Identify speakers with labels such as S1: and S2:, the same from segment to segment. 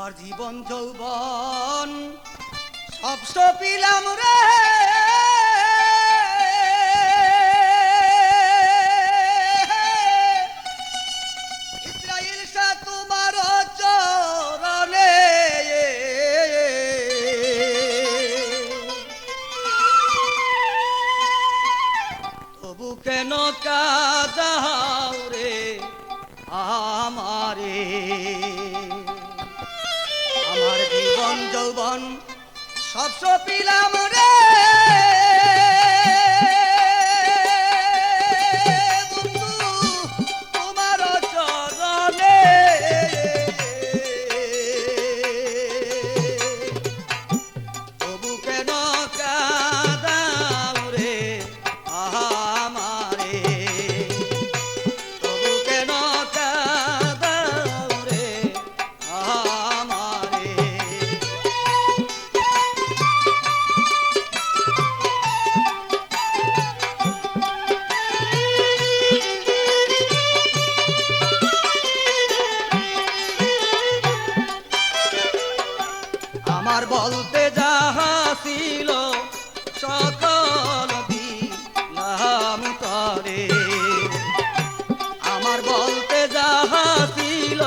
S1: আমার জীবন যৌবন সব সপিলাম রে, ইসরাইল শাহ তোমার চরণে। তবু কেন কাঁদাও রে আমারে, আমার জীবন যৌবন সব সপিলাম রে, বন্ধু তোমার চরণে। তবু কেন কাঁদাও রে আমারে, তবু কেন কাঁদাও রে আমারে। আমার বলতে যাহা ছিল সকল দিলাম তরে, আমার বলতে যাহা ছিল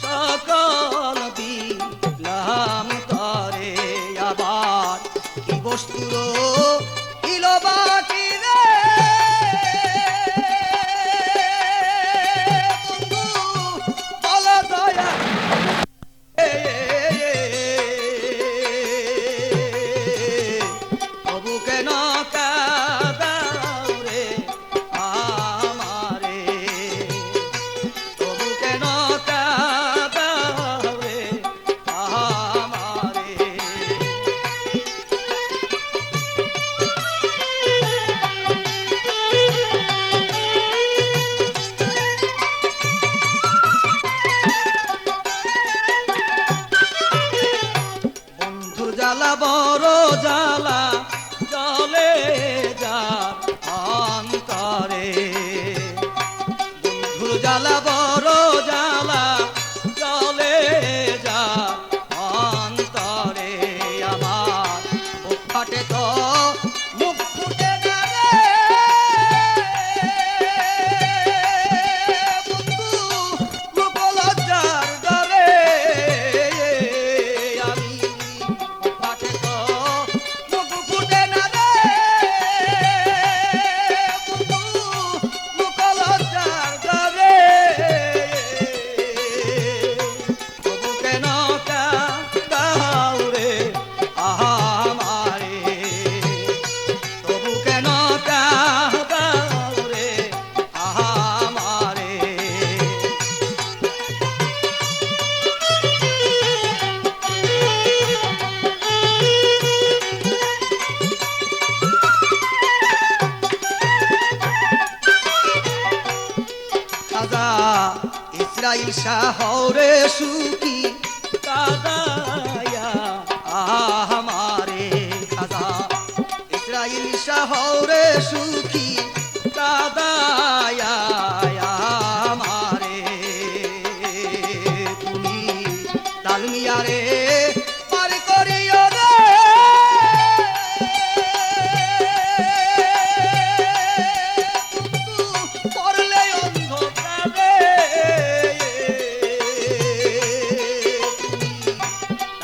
S1: সকল দিলাম তরে। আবার কি বস্তুর ইল বাকি রে, বন্ধু বল দয়া। তবু কেন কাঁদাও রে আমারে, তবু কেন কাঁদাও রে আমারে। বন্ধুর জ্বালা বড় জ্বালা চলে যা অন্তরে, বন্ধুর জ্বালা বড় জ্বালা চলে যা অন্তরে। আমার বুক ফাটে তো মুখ ফুটে না রে, বন্ধু লোক লজ্জার ডরে। আমি বুক ফাটে তো মুখ ফুটে না রে, বন্ধু লোক লজ্জার ডরে। তবু কেন কাঁদাও রে আমারে, তবু কেন কাঁদাও রে আমারে। খাজা ইসরাইল শাহ রে সুখী কাদায়া আমারে, খাজা ইসরাইল শাহ রে সুখী কাদায়া আমারে। তুমি ডালমিয়ারে পার করিও রে, পড়লে অন্ধকারে। তুমি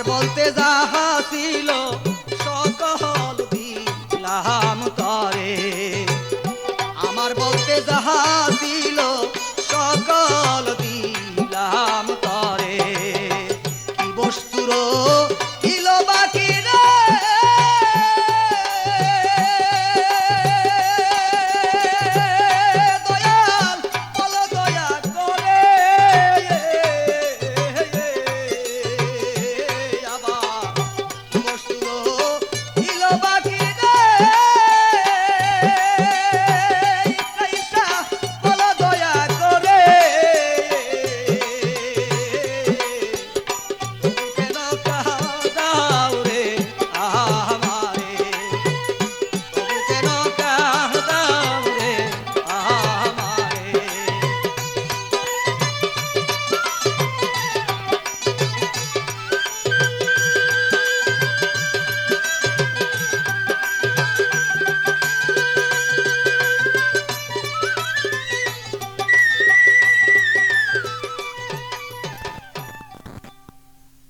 S1: বলতে যাহা ছিল